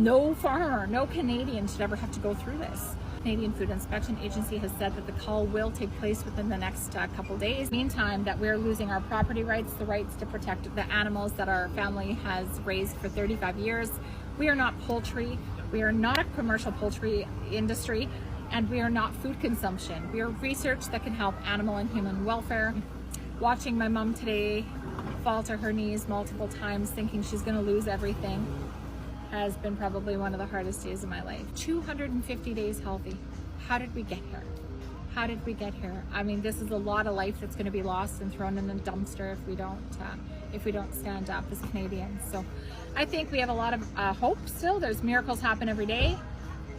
no farmer, no Canadian should ever have to go through this. Canadian Food Inspection Agency has said that the cull will take place within the next couple days. Meantime, that we're losing our property rights, the rights to protect the animals that our family has raised for 35 years. We are not poultry. We are not a commercial poultry industry, and we are not food consumption. We are research that can help animal and human welfare. Watching my mom today fall to her knees multiple times thinking she's going to lose everything has been probably one of the hardest days of my life. 250 days healthy. How did we get here? How did we get here? I mean, this is a lot of life that's going to be lost and thrown in the dumpster if we don't stand up as Canadians. So I think we have a lot of hope still. There's miracles happen every day,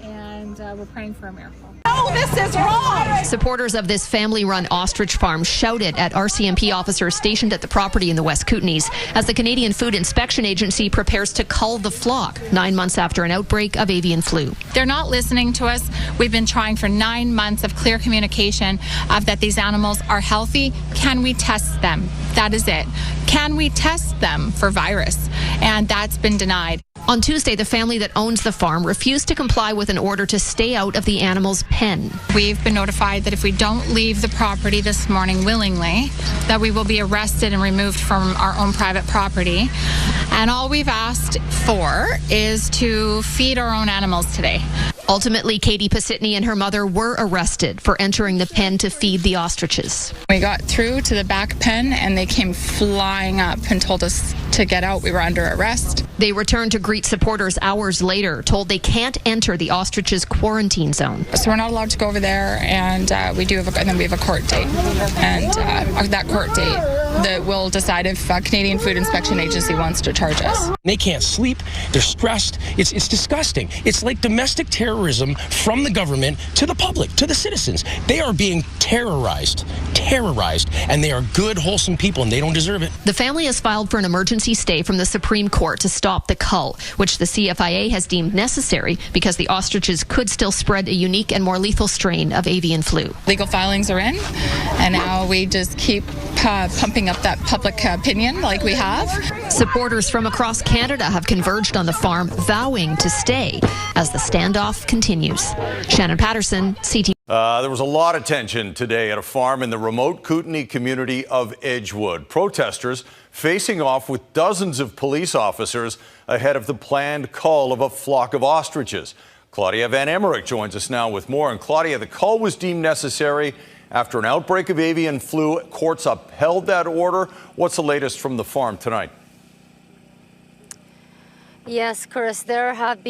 and we're praying for a miracle. No, this is wrong! Supporters of this family-run ostrich farm shouted at RCMP officers stationed at the property in the West Kootenays as the Canadian Food Inspection Agency prepares to cull the flock 9 months after an outbreak of avian flu. They're not listening to us. We've been trying for 9 months of clear communication of that these animals are healthy. Can we test them? That is it. Can we test them for virus? And that's been denied. On Tuesday, the family that owns the farm refused to comply with an order to stay out of the animal's pen. We've been notified that if we don't leave the property this morning willingly, that we will be arrested and removed from our own private property. And all we've asked for is to feed our own animals today. Ultimately, Katie Pasitny and her mother were arrested for entering the pen to feed the ostriches. We got through to the back pen and they came flying up and told us to get out. We were under arrest. They returned to greet supporters hours later, told they can't enter the ostriches' quarantine zone. So we're not allowed to go over there, and then we have a court date. And that court date that will decide if Canadian Food Inspection Agency wants to charge us. They can't sleep. They're stressed. It's disgusting. It's like domestic terrorism from the government to the public, to the citizens. They are being terrorized, and they are good, wholesome people, and they don't deserve it. The family has filed for an emergency stay from the Supreme Court to stop the cull, which the CFIA has deemed necessary because the ostriches could still spread a unique and more lethal strain of avian flu. Legal filings are in, and now we just keep pumping up that public opinion like we have. Supporters from across Canada have converged on the farm, vowing to stay as the standoff continues. Shannon Patterson, CT. There was a lot of tension today at a farm in the remote Kootenay community of Edgewood. Protesters facing off with dozens of police officers ahead of the planned cull of a flock of ostriches. Claudia Van Emmerich joins us now with more. And Claudia, the cull was deemed necessary after an outbreak of avian flu. Courts upheld that order. What's the latest from the farm tonight? Yes, Chris, there have been